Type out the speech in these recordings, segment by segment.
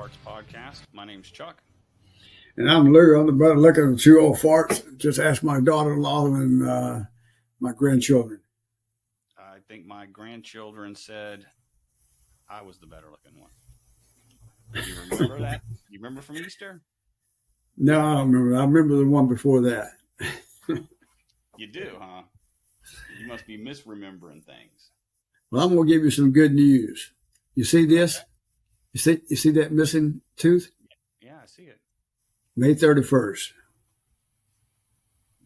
Farts podcast. My name's Chuck. And I'm Lou. I'm the brother looking at two old farts. Just ask my daughter-in-law and my grandchildren. I think my grandchildren said I was the better looking one. Do you remember that? You remember from Easter? No, I don't remember. I remember the one before that. You do, huh? You must be misremembering things. Well, I'm going to give you some good news. You see this? Okay. You see that missing tooth? Yeah, I see it. May 31st.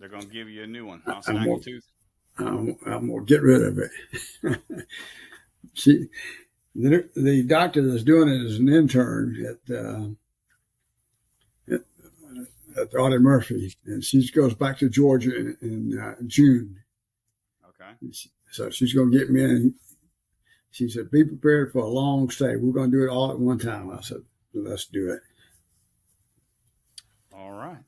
They're going to give you a new one. I'll snag your tooth. I'm going to get rid of it. The doctor that's doing it is an intern at Audie Murphy, and she goes back to Georgia in June. Okay. So she's going to get me in. She said, be prepared for a long stay. We're going to do it all at one time. I said, let's do it. All right.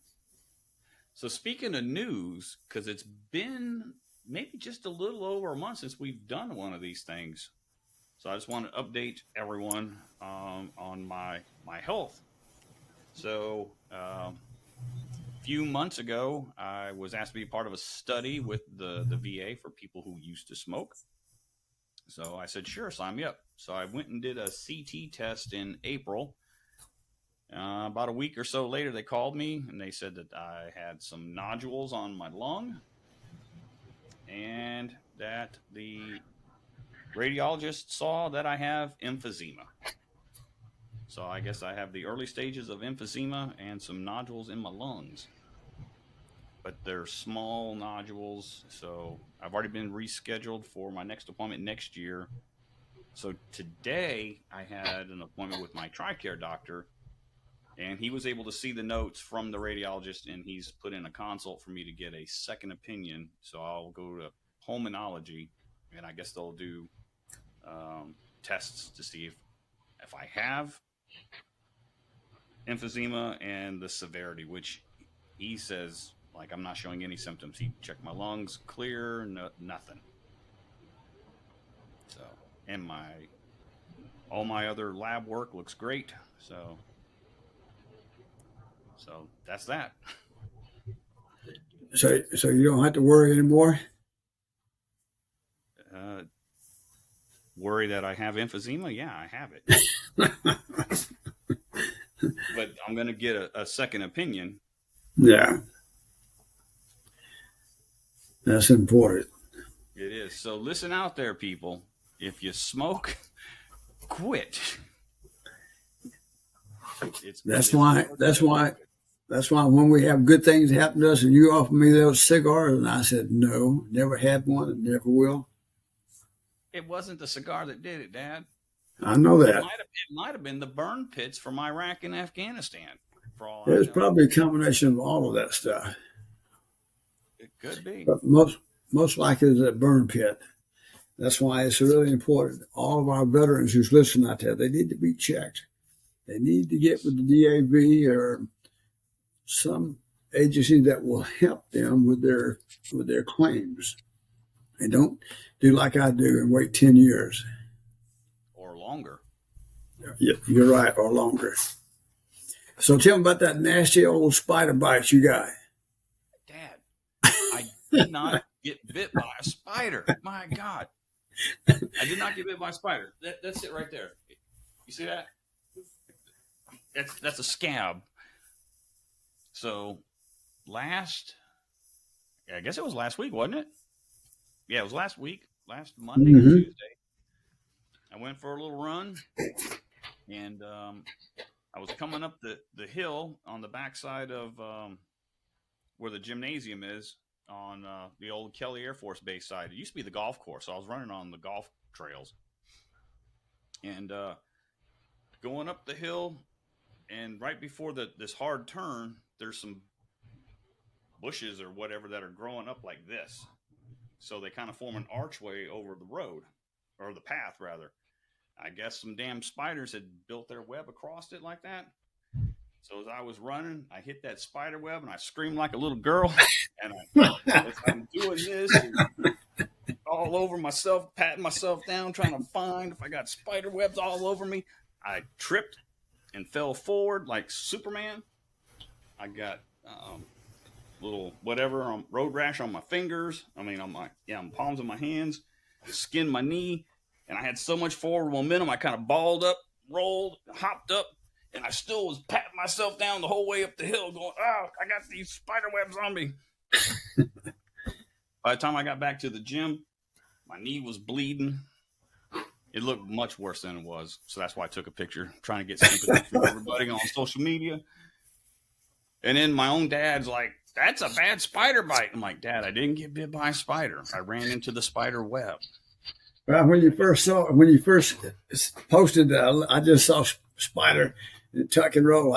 So speaking of news, because it's been maybe just a little over a month since we've done one of these things. So I just want to update everyone on my health. So a few months ago, I was asked to be part of a study with the VA for people who used to smoke. So I said, sure, sign me up. So I went and did a CT test in April. About a week or so later, they called me and they said that I had some nodules on my lung and that the radiologist saw that I have emphysema. So I guess I have the early stages of emphysema and some nodules in my lungs. But they're small nodules, so I've already been rescheduled for my next appointment next year. So today I had an appointment with my TRICARE doctor, and he was able to see the notes from the radiologist, and he's put in a consult for me to get a second opinion. So I'll go to pulmonology, and I guess they'll do tests to see if I have emphysema and the severity, which he says, like, I'm not showing any symptoms. He checked my lungs, clear, nothing. So, and all my other lab work looks great. So that's that. So you don't have to worry anymore? Worry that I have emphysema? Yeah, I have it. But I'm going to get a second opinion. Yeah. That's important. It is. So listen out there, people. If you smoke, quit. That's why when we have good things happen to us and you offer me those cigars, and I said, no, never had one and never will. It wasn't the cigar that did it, Dad. I know that. It might have been the burn pits from Iraq and Afghanistan. For all There's probably a combination of all of that stuff. It could be. But most likely it's a burn pit. That's why it's really important. All of our veterans who's listening out there, they need to be checked. They need to get with the DAV or some agency that will help them with their claims. And don't do like I do and wait 10 years. Or longer. Yeah, you're right, or longer. So tell me about that nasty old spider bite you got. Dad, I did not get bit by a spider. My God. I did not get bit by a spider. That's it right there. You see that? That's a scab. So I guess it was last week, wasn't it? Yeah, it was last week, last Monday or Tuesday. I went for a little run, and I was coming up the hill on the backside of where the gymnasium is on the old Kelly Air Force Base side. It used to be the golf course, so I was running on the golf trails. And going up the hill, and right before this hard turn, there's some bushes or whatever that are growing up like this. So they kind of form an archway over the road, or the path, rather. I guess some damn spiders had built their web across it like that. So as I was running, I hit that spider web, and I screamed like a little girl. And as I'm doing this, all over myself, patting myself down, trying to find if I got spider webs all over me, I tripped and fell forward like Superman. I got little whatever road rash on my fingers. I mean, on my palms of my hands, skinned my knee, and I had so much forward momentum. I kind of balled up, rolled, hopped up, and I still was patting myself down the whole way up the hill, going, "Oh, I got these spider webs on me." By the time I got back to the gym, my knee was bleeding. It looked much worse than it was, so that's why I took a picture, trying to get sympathy from everybody on social media. And then my own dad's like, "That's a bad spider bite." I'm like, "Dad, I didn't get bit by a spider. I ran into the spider web." Well, when you first posted that, I just saw spider and tuck and roll.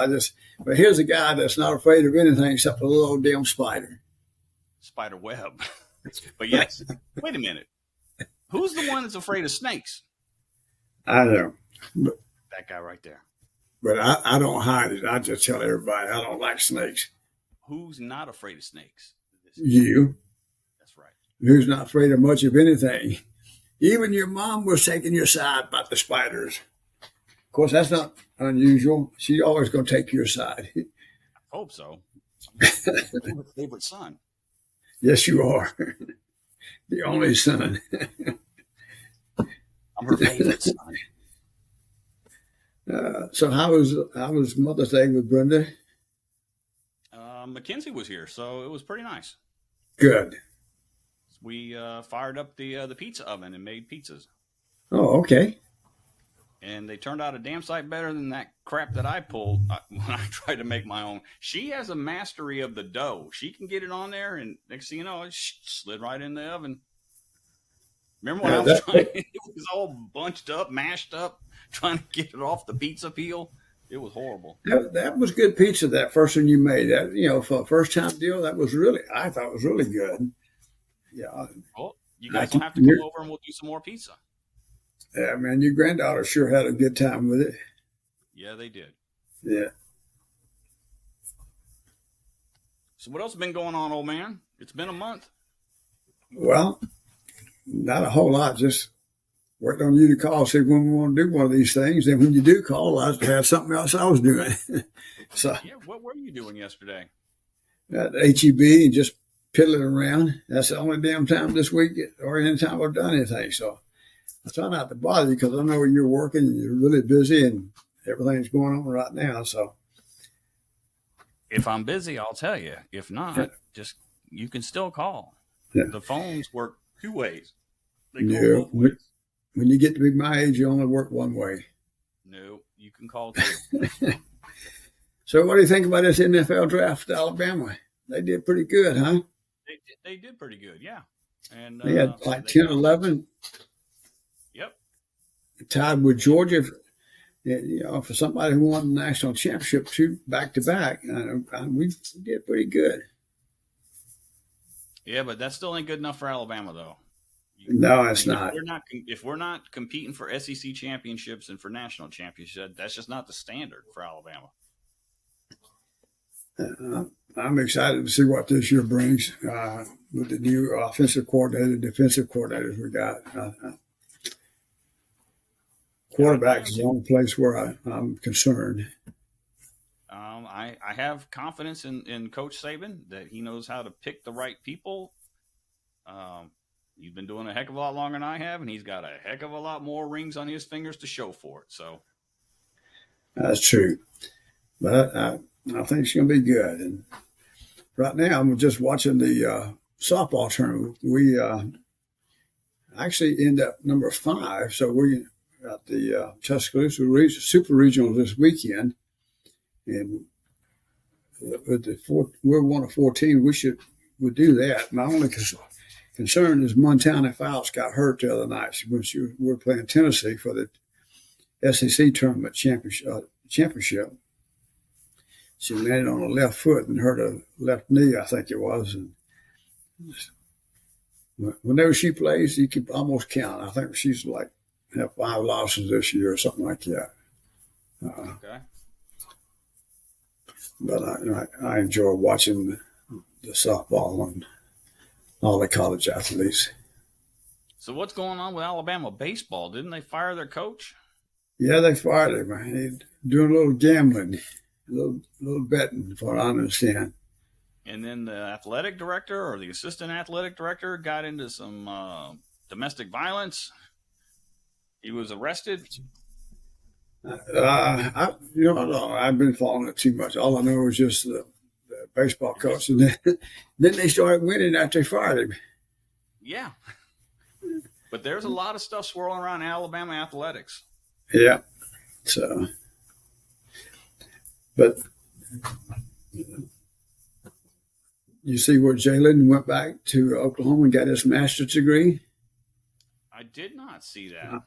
But here's a guy that's not afraid of anything except a little old damn spider. Spider web. But yes, wait a minute. Who's the one that's afraid of snakes? I know. That guy right there. But I don't hide it. I just tell everybody I don't like snakes. Who's not afraid of snakes? You. That's right. Who's not afraid of much of anything. Even your mom was taking your side about the spiders. Of course, that's not unusual. She's always going to take your side. I hope so. I'm her favorite son. Yes, you are. The only son. I'm her favorite son. So how was Mother's Day with Brenda? Mackenzie was here, so it was pretty nice. Good. We fired up the pizza oven and made pizzas. Oh, okay. And they turned out a damn sight better than that crap that I pulled when I tried to make my own. She has a mastery of the dough. She can get it on there, and next thing you know, it slid right in the oven. Remember when I was trying? It was all bunched up, mashed up, trying to get it off the pizza peel. It was horrible. That was good pizza. That first one you made. That for a first time deal, I thought it was really good. Yeah. Well, you guys will have to come over and we'll do some more pizza. Yeah, man, your granddaughter sure had a good time with it. Yeah, they did. Yeah. So what else has been going on, old man? It's been a month. Well, not a whole lot. Just worked on you to call, see when we want to do one of these things. And when you do call, I had something else I was doing. So yeah, what were you doing yesterday? At HEB and just piddling around. That's the only damn time this week or any time I've done anything. So I try not to bother you because I know you're working and you're really busy and everything's going on right now. So if I'm busy, I'll tell you. If not, just you can still call. Yeah. The phones work two ways. They go both ways. When you get to be my age, you only work one way. No, you can call too. So what do you think about this NFL draft to Alabama? They did pretty good, huh? They did pretty good, yeah. And they had like 10, 11. Yep. Tied with Georgia, for somebody who won the national championship back to back. We did pretty good. Yeah, but that still ain't good enough for Alabama, though. No, it's not. If we're not competing for SEC championships and for national championships, that's just not the standard for Alabama. I'm excited to see what this year brings with the new offensive coordinator, defensive coordinators we got. Quarterback is the only place where I'm concerned. I have confidence in Coach Saban that he knows how to pick the right people. He's been doing a heck of a lot longer than I have, and he's got a heck of a lot more rings on his fingers to show for it. So that's true, but I think it's going to be good. And right now, I'm just watching the softball tournament. We actually end up number 5, so we got the Tuscaloosa Super Regional this weekend, and with we're one of 14. We'll do that. My only concern is Montana Fouts got hurt the other night when we were playing Tennessee for the SEC tournament championship. She landed on her left foot and hurt her left knee, I think it was. And whenever she plays, you can almost count. I think she's like have 5 losses this year or something like that. Okay. But I enjoy watching the softball and all the college athletes. So what's going on with Alabama baseball? Didn't they fire their coach? Yeah, they fired him. doing a little gambling, a little betting, for what I understand. And then the athletic director or the assistant athletic director got into some domestic violence. He was arrested. I don't know. I've been following it too much. All I know is just the baseball coach, and then they started winning after they fired him. Yeah. But there's a lot of stuff swirling around Alabama athletics. Yeah. So, but you see where Jalen went back to Oklahoma and got his master's degree? I did not see that.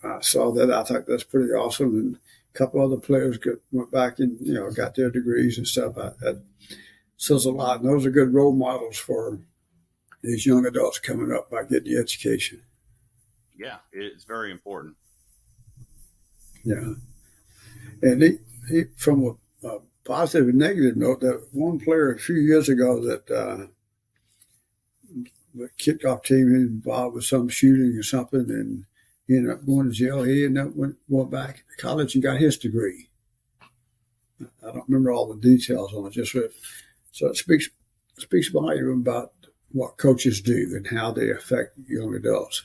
I saw that. I thought that's pretty awesome. And a couple other players went back and got their degrees and stuff. That says a lot. And those are good role models for these young adults coming up by getting the education. Yeah, it's very important. Yeah, and from a positive and negative note, that one player a few years ago that the kickoff team involved with some shooting or something, and he ended up going to jail. He ended up went back to college and got his degree. I don't remember all the details on it. So it speaks volume about what coaches do and how they affect young adults.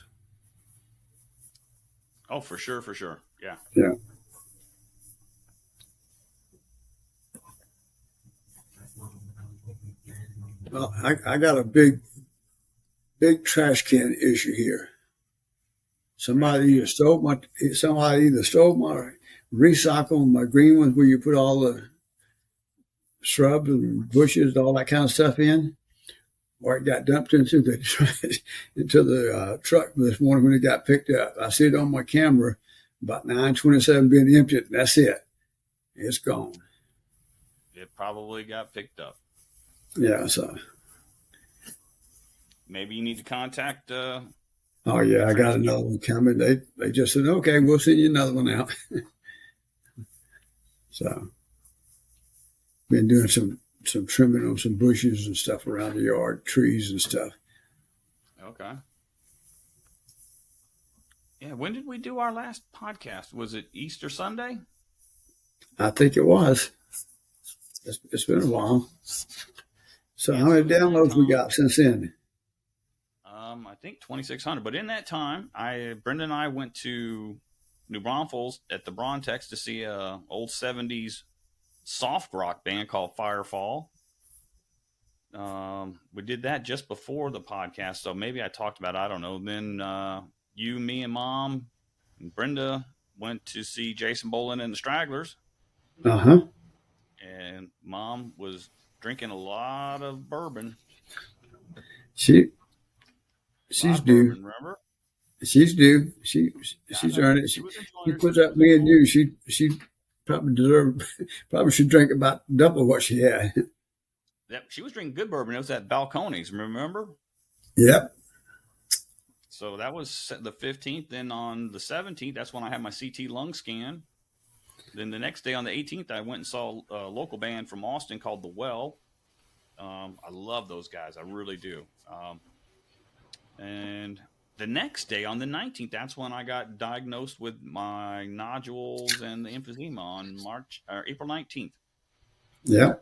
Oh, for sure, for sure. Yeah. Yeah. Well, I got a big trash can issue here. Somebody either stole my recycle my green ones where you put all the shrubs and bushes, all that kind of stuff in, or it got dumped into the truck this morning when it got picked up. I see it on my camera, about 9:27 being emptied. And that's it. It's gone. It probably got picked up. Yeah. So maybe you need to contact. Oh yeah, I got another one coming. They just said, okay, we'll send you another one out. So been doing some trimming on some bushes and stuff around the yard, trees and stuff. Okay. Yeah, when did we do our last podcast? Was it Easter Sunday? I think it was. It's been a while. So how many downloads we got since then? I think 2,600. But in that time, Brenda and I went to New Braunfels at the Brontex to see a old 70s soft rock band called Firefall. We did that just before the podcast, so maybe I talked about it, I don't know. Then you, me, and Mom and Brenda went to see Jason Bolin and the Stragglers. Uh-huh. And Mom was drinking a lot of bourbon. She's due. Bourbon, remember? She's due. She's earned it. She puts up me and you. She probably should drink about double what she had. Yep, she was drinking good bourbon. It was at Balcones, remember? Yep. So that was the 15th. Then on the 17th, that's when I had my CT lung scan. Then the next day on the 18th, I went and saw a local band from Austin called The Well. I love those guys. I really do. And the next day on the 19th, that's when I got diagnosed with my nodules and the emphysema on April 19th. Yeah.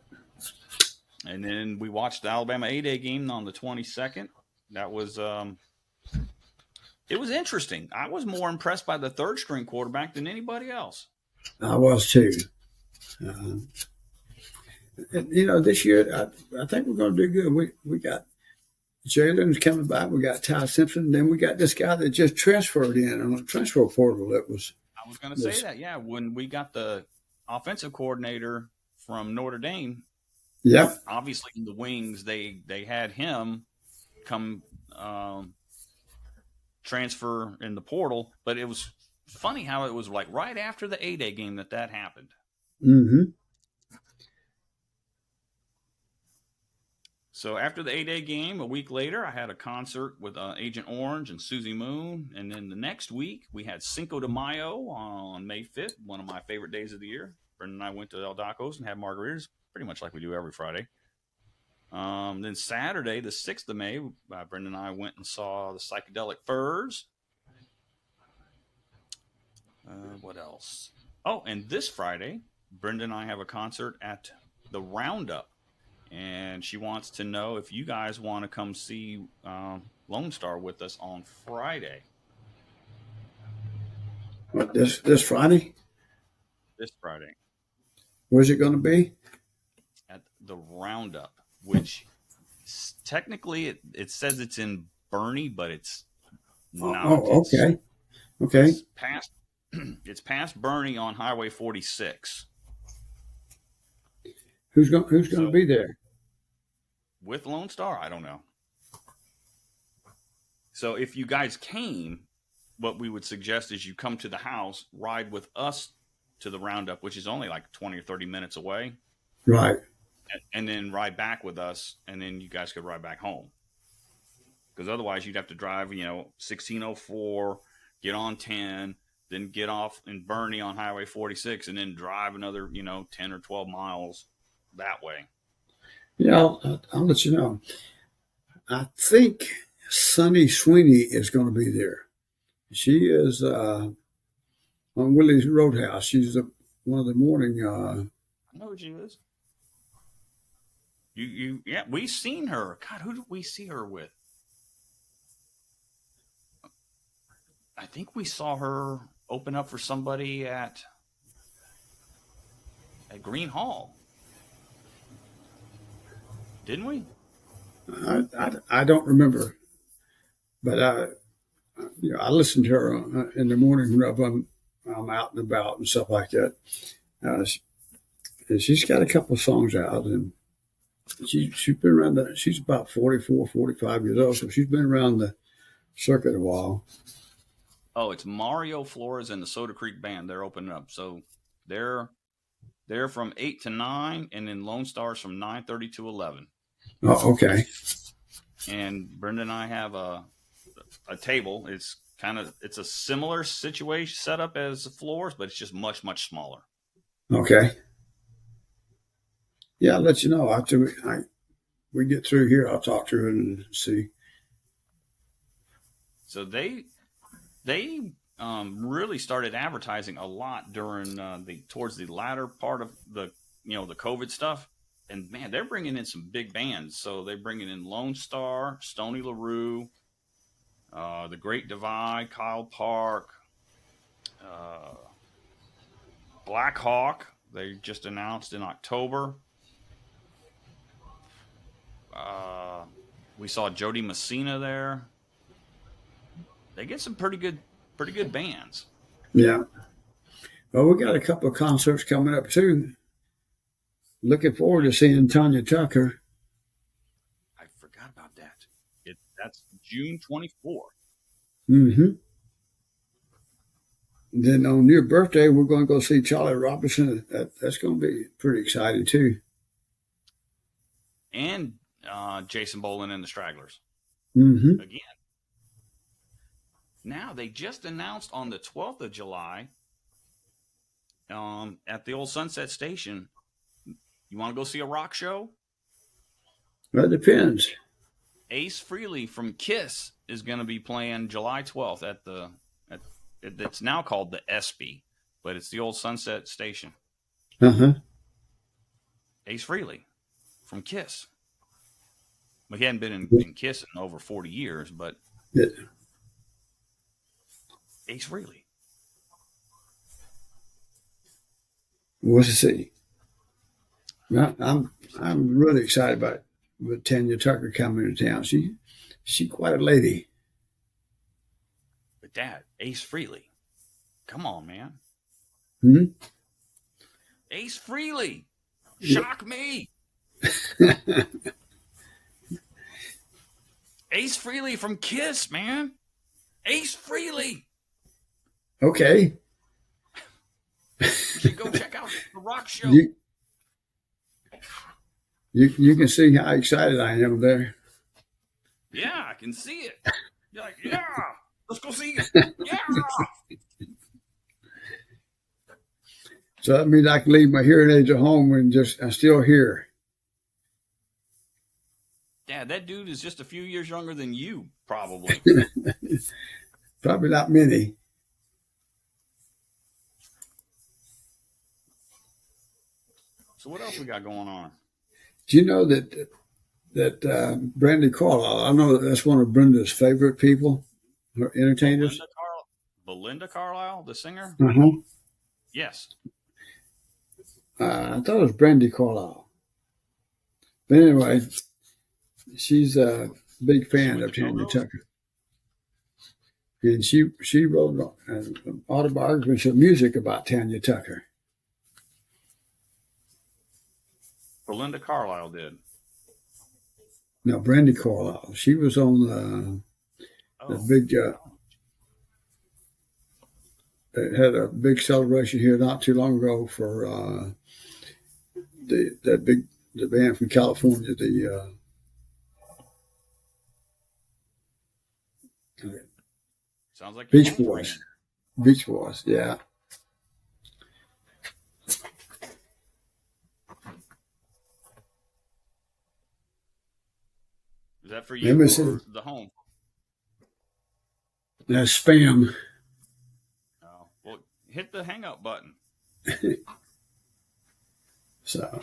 And then we watched the Alabama A-Day game on the 22nd. That was it was interesting. I was more impressed by the third string quarterback than anybody else. I was too. This year I think we're going to do good. We got Jalen's coming back. We got Ty Simpson. Then we got this guy that just transferred in on the transfer portal. I was going to say that. Yeah, when we got the offensive coordinator from Notre Dame. Yep. Obviously, in the wings, they had him come transfer in the portal, but it was funny how it was like right after the A-Day game that happened. Mm-hmm. So after the A-Day game, a week later, I had a concert with Agent Orange and Susie Moon. And then the next week, we had Cinco de Mayo on May 5th, one of my favorite days of the year. Brendan and I went to El Daco's and had margaritas, pretty much like we do every Friday. Then Saturday, the 6th of May, Brendan and I went and saw the Psychedelic Furs. What else? Oh, and this Friday, Brenda and I have a concert at the Roundup, and she wants to know if you guys want to come see Lone Star with us on Friday. What, this Friday? This Friday Where's it going to be? at the Roundup, which technically it says it's in Bernie, but it's not. Okay. Okay. It's past it's past Bernie on Highway 46. Who's going to So be there? with Lone Star, I don't know. So if you guys came, what we would suggest is you come to the house, ride with us to the Roundup, which is only like 20 or 30 minutes away, Right. and then ride back with us, and then you guys could ride back home. Because otherwise you'd have to drive, 1604, get on 10, then get off in Bernie on Highway 46, and then drive another, 10 or 12 miles that way. Yeah, I'll let you know. I think Sunny Sweeney is going to be there. She is on Willie's Roadhouse. She's one of the morning. I know who she is. Yeah, we've seen her. God, who did we see her with? I think we saw her open up for somebody at Green Hall. Didn't we? I don't remember, but I listen to her in the morning when I'm out and about and stuff like that. And she's got a couple of songs out, and she's been around. She's about 44, 45 years old, so she's been around the circuit a while. Oh, it's Mario Flores and the Soda Creek Band. They're opening up, so they're from 8 to 9, and then Lone Star's from 9:30 to 11. Oh, okay. And Brenda and I have a table. It's a similar situation setup as the Floors, but it's just much, much smaller. Okay. Yeah, I'll let you know after we get through here. I'll talk to her and see. So they really started advertising a lot during towards the latter part of the the COVID stuff, and man, they're bringing in some big bands. So they're bringing in Lone Star, Stoney LaRue, the Great Divide, Kyle Park, Black Hawk. They just announced in October. We saw Jody Messina there. They get some pretty good bands. Yeah. Well, we got a couple of concerts coming up too. Looking forward to seeing Tanya Tucker. I forgot about that. That's June 24th. Mm-hmm. Then on your birthday, we're going to go see Charlie Robinson. That's going to be pretty exciting too. And Jason Boland and the Stragglers. Mm-hmm. Again. Now, they just announced on the 12th of July at the old Sunset Station, you want to go see a rock show? That depends. Ace Frehley from Kiss is going to be playing July 12th it's now called the ESPY, but it's the old Sunset Station. Uh-huh. Ace Frehley from Kiss. Well, he hadn't been in Kiss in over 40 years, but Yeah. Ace Frehley. We'll see. I'm really excited about with Tanya Tucker coming to town. She's quite a lady. But Dad, Ace Frehley. Come on, man. Hmm? Ace Frehley. Shock me. Ace Frehley from Kiss, man. Ace Frehley. Okay. You should go check out the rock show. You can see how excited I am there. Yeah, I can see it. You're like, yeah, let's go see it. Yeah. So that means I can leave my hearing aids at home and I'm still here. Dad, that dude is just a few years younger than you, probably. Probably not many. So what else we got going on? Do you know that Brandy Carlisle? I know that's one of Brenda's favorite people, her entertainers. Belinda Carlisle, the singer. Uh-huh. Yes. I thought it was Brandy Carlisle. But anyway, she's a big fan of Tanya Tucker. And she wrote an autobiography of music about Tanya Tucker. Belinda Carlisle did. No, Brandy Carlisle. She was on the big. Had a big celebration here not too long ago for the band from California. Sounds like Beach Boys. Beach Boys, yeah. Is that for you or the home? That's spam. Oh, well, hit the hang up button. So.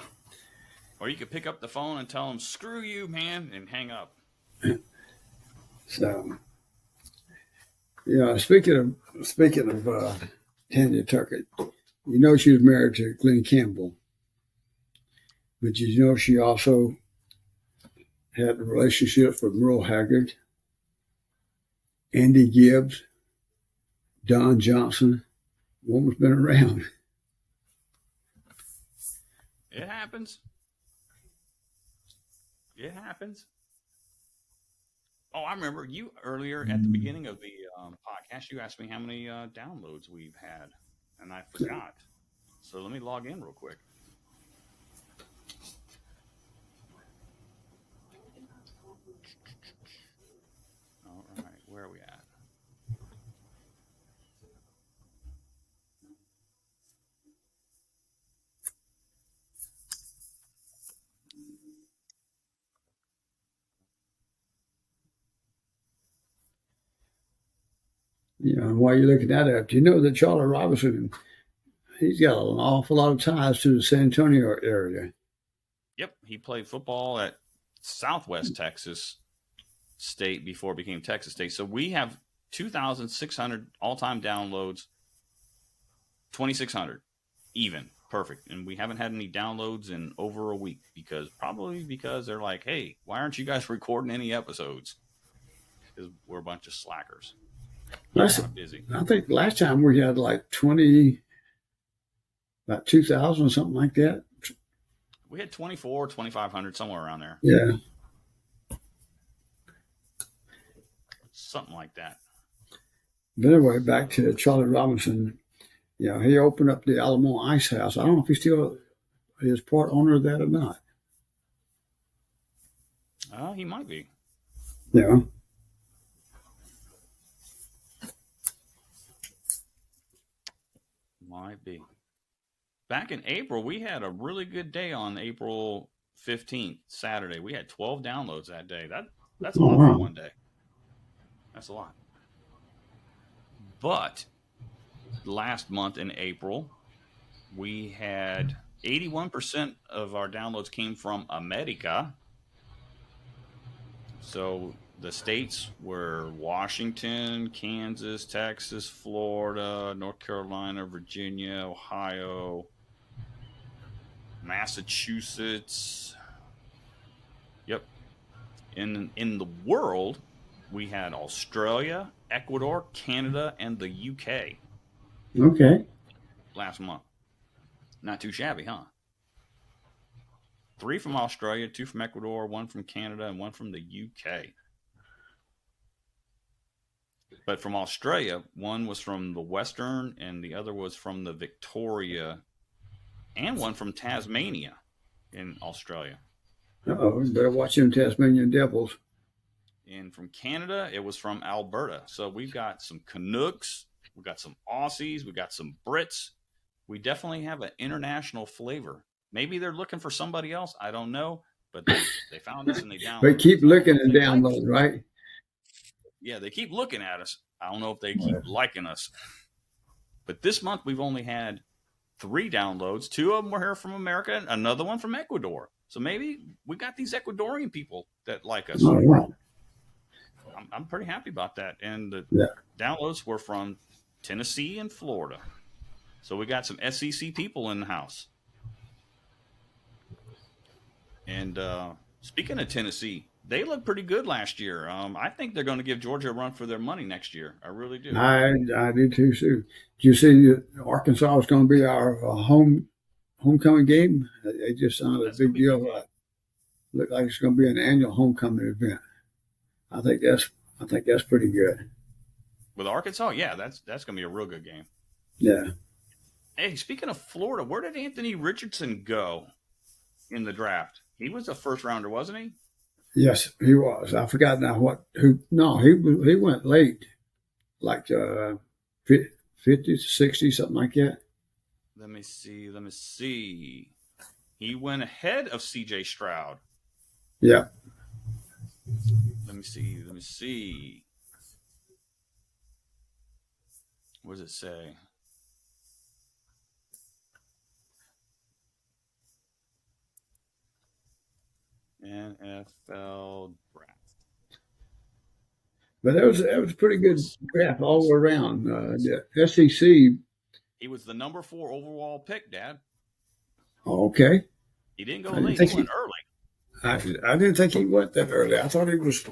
Or you could pick up the phone and tell them, "Screw you, man," and hang up. So. Yeah, speaking of Tanya Tucker, you know she was married to Glenn Campbell, but you know she also had relationships with Merle Haggard, Andy Gibbs, Don Johnson. Woman's been around. It happens. It happens. Oh, I remember you earlier at the beginning of the podcast. You asked me how many downloads we've had, and I forgot. So let me log in real quick. All right, where are we at? You know, and while you're looking that up, do you know that Charlie Robinson, he's got an awful lot of ties to the San Antonio area. Yep, he played football at Southwest Texas State before it became Texas State. So we have 2,600 all-time downloads, 2,600 even, perfect. And we haven't had any downloads in over a week because they're like, "Hey, why aren't you guys recording any episodes?" Because we're a bunch of slackers. Busy. I think last time we had like about 2,000 or something like that. We had 24, 2,500, somewhere around there. Yeah. Something like that. But anyway, back to Charlie Robinson. You know, he opened up the Alamo Ice House. I don't know if he still is part owner of that or not. He might be. Yeah. Might be. Back in April, we had a really good day on April 15th, Saturday. We had 12 downloads that day. That's a lot for one day. That's a lot. But last month in April, we had 81% of our downloads came from America. So the states were Washington, Kansas, Texas, Florida, North Carolina, Virginia, Ohio, Massachusetts. Yep. In the world, we had Australia, Ecuador, Canada, and the UK. Okay. Last month. Not too shabby, huh? 3 from Australia, 2 from Ecuador, 1 from Canada, and 1 from the UK. But from Australia, 1 was from the Western, and the other was from the Victoria, and 1 from Tasmania in Australia. Uh-oh, better watch them Tasmanian Devils. And from Canada, it was from Alberta. So we've got some Canucks, we've got some Aussies, we've got some Brits. We definitely have an international flavor. Maybe they're looking for somebody else. I don't know. But they found us and they downloaded. They keep looking and downloading, right? Yeah, they keep looking at us. I don't know if they keep liking us. But this month we've only had 3 downloads. 2 of them were here from America, and another one from Ecuador. So maybe we got these Ecuadorian people that like us. All right. I'm pretty happy about that. And the Yeah. downloads were from Tennessee and Florida. So we got some SEC people in the house. And speaking of Tennessee, they looked pretty good last year. I think they're going to give Georgia a run for their money next year. I really do. I do too. Did you see Arkansas is going to be our homecoming game? They just signed a big deal. Look like it's going to be an annual homecoming event. I think that's pretty good. With Arkansas, yeah, that's going to be a real good game. Yeah. Hey, speaking of Florida, where did Anthony Richardson go in the draft? He was a first rounder, wasn't he? Yes, he was. I forgot now who. No, he went late, like 50, 60, something like that. Let me see. He went ahead of C.J. Stroud. Yeah. Let me see. What does it say? NFL draft. But that was a pretty good draft all the way around. The SEC. He was the number 4 overall pick, Dad. Oh, okay. He didn't go late. He went early. I didn't think he went that early. I thought he was.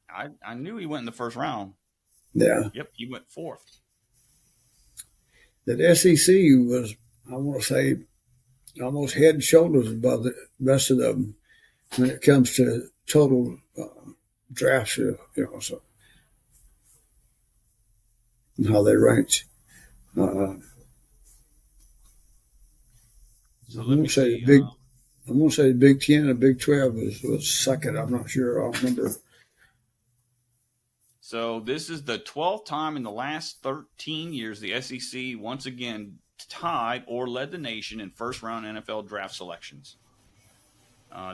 I knew he went in the first round. Yeah. Yep, he went 4th. That SEC was, I want to say, almost head and shoulders above the rest of them when it comes to total drafts. So and how they ranked. So I'm going to say the Big 10 and Big 12 was second. I'm not sure. I'll remember. So this is the 12th time in the last 13 years the SEC once again tied or led the nation in first-round NFL draft selections.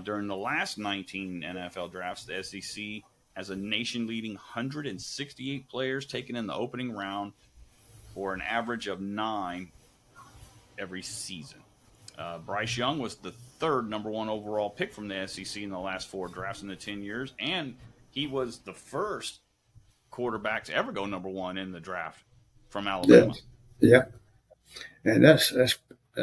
During the last 19 NFL drafts, the SEC has a nation-leading 168 players taken in the opening round for an average of 9 every season. Bryce Young was the 3rd number 1 overall pick from the SEC in the last 4 drafts in the 10 years, and he was the first quarterback to ever go number 1 in the draft from Alabama. Yeah. And that's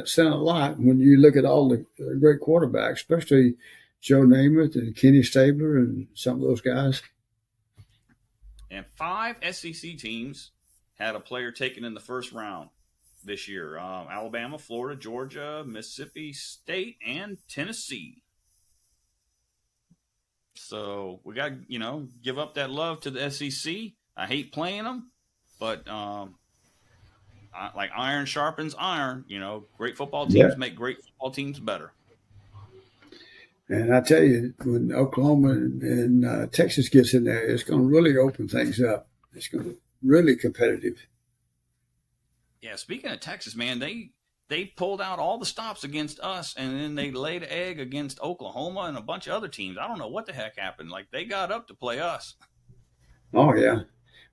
saying a lot when you look at all the great quarterbacks, especially Joe Namath and Kenny Stabler and some of those guys. And 5 SEC teams had a player taken in the first round this year. Alabama, Florida, Georgia, Mississippi State, and Tennessee. So we got to, give up that love to the SEC. I hate playing them, but like iron sharpens iron. Great football teams make great football teams better. And I tell you, when Oklahoma and Texas gets in there, it's going to really open things up. It's going to be really competitive. Yeah, speaking of Texas, man, they pulled out all the stops against us, and then they laid an egg against Oklahoma and a bunch of other teams. I don't know what the heck happened. Like, they got up to play us. Oh, yeah.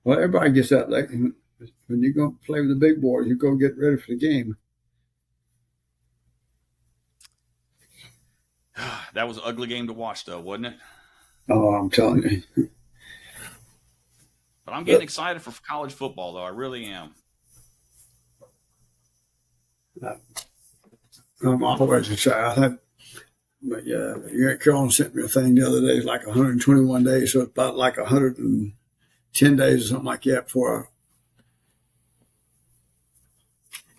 Well, everybody gets up. Like, when you go play with the big boys, you go get ready for the game. That was an ugly game to watch, though, wasn't it? Oh, I'm telling you. But I'm getting excited for college football, though. I really am. I'm always excited. But yeah, Eric Carroll sent me a thing the other day. It's like 121 days, so it's about like 110 days or something like that before.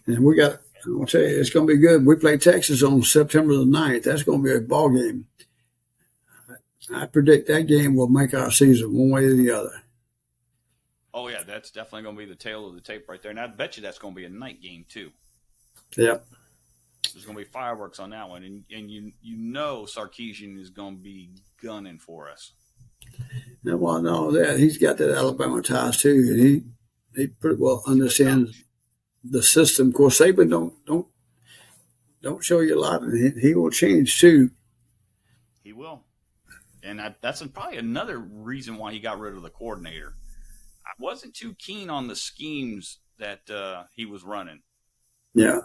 And we got. I'm gonna tell you, it's gonna be good. We play Texas on September the 9th. That's gonna be a ball game. I predict that game will make our season one way or the other. Oh yeah, that's definitely gonna be the tail of the tape right there. And I bet you that's gonna be a night game too. Yep. There's going to be fireworks on that one, and you Sarkisian is going to be gunning for us. Well, no, that he's got that Alabama ties too, and he pretty well understands the system. Of course, Saban don't show you a lot, and he will change too. He will, and that's probably another reason why he got rid of the coordinator. I wasn't too keen on the schemes that he was running. Yeah.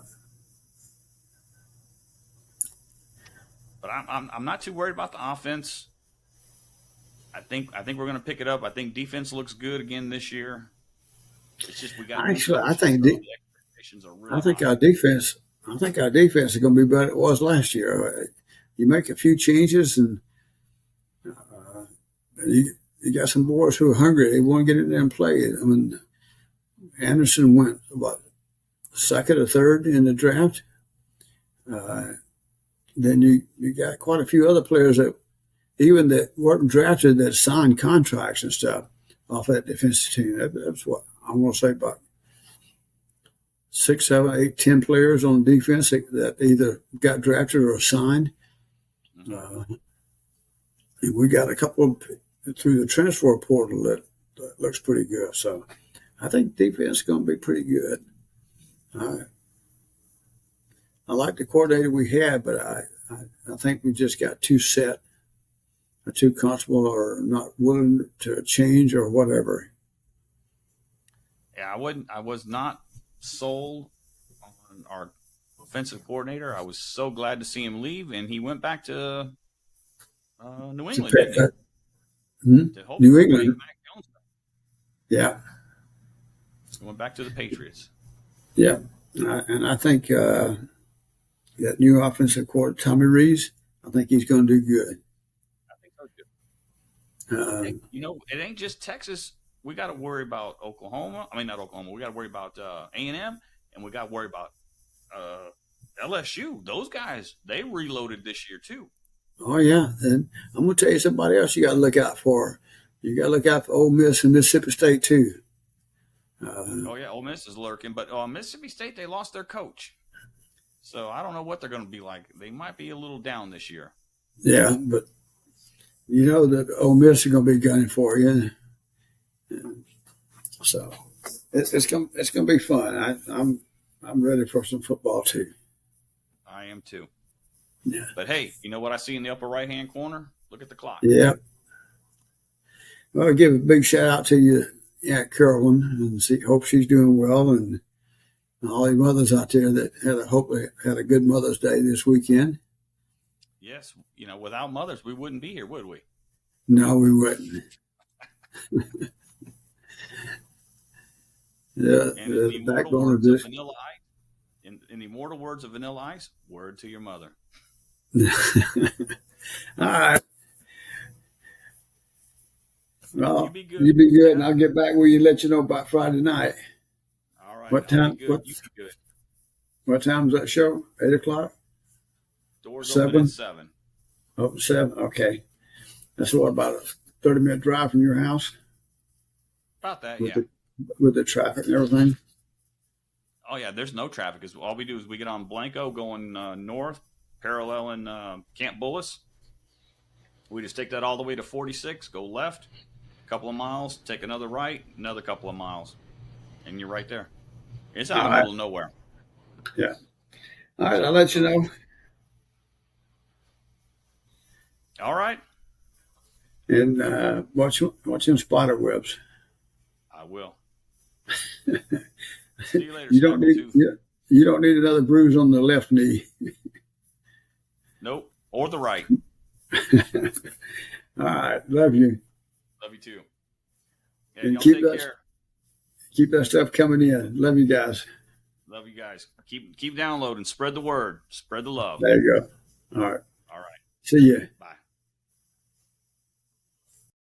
but I'm not too worried about the offense. I think we're going to pick it up. I think defense looks good again this year. It's just we got new Actually, coaches, so the expectations are I really think high. our defense. I think our defense is going to be better than it was last year. You make a few changes, and you got some boys who are hungry. They want to get in there and play. I mean, Anderson went what second or third in the draft. Uh, then you got quite a few other players that even that weren't drafted that signed contracts and stuff off that defensive team. That's what I'm going to say about 6, 7, 8, 10 players on defense that either got drafted or signed. And we got a couple through the transfer portal that looks pretty good. So I think defense is going to be pretty good. I like the coordinator we had, but I think we just got too set or too comfortable or not willing to change or whatever. Yeah, I was not sold on our offensive coordinator. I was so glad to see him leave, and he went back to New England, didn't he? To New hopefully take England. Mac Jones. Yeah. He went back to the Patriots. Yeah. And I think that new offensive coordinator, Tommy Rees, I think he's going to do good. I think so too. Hey, it ain't just Texas. We got to worry about Oklahoma. I mean, not Oklahoma. We got to worry about A&M, and we got to worry about LSU. Those guys, they reloaded this year too. Oh, yeah. And I'm going to tell you somebody else you got to look out for. You got to look out for Ole Miss and Mississippi State too. Oh, yeah. Ole Miss is lurking. But Mississippi State, they lost their coach. So I don't know what they're going to be like. They might be a little down this year. Yeah, but you know that Ole Miss is going to be gunning for you. So it's going to be fun. I'm ready for some football too. I am too. Yeah. But hey, you know what I see in the upper right hand corner? Look at the clock. Yeah. Well, I'll give a big shout out to you, Aunt Carolyn, and hope she's doing well, and all the mothers out there that hope they had a good Mother's Day this weekend. Yes, without mothers, we wouldn't be here, would we? No, we wouldn't. The backbone of this. Vanilla Ice, in the immortal words of Vanilla Ice, word to your mother. All right. Well, you be good. You be good, and I'll get back with you and let you know about Friday night. All right. What time? You be good. What time's that show? 8 o'clock? Doors 7? open at 7. Oh, 7. Okay. That's what, about a 30-minute drive from your house? About that, with yeah. With the traffic and everything? Oh, yeah, there's no traffic. Because all we do is we get on Blanco going north, paralleling Camp Bullis. We just take that all the way to 46, go left, a couple of miles, take another right, another couple of miles, and you're right there. It's out in the middle of nowhere. Yeah. All right, I'll let you know. All right. And watch them spider webs. I will. See you later. You don't need another bruise on the left knee. Nope. Or the right. All right. Love you. Love you too. Yeah, and y'all take care. Keep that stuff coming in. Love you guys. Love you guys. Keep downloading. Spread the word. Spread the love. There you go. All right. All right. See you. Bye.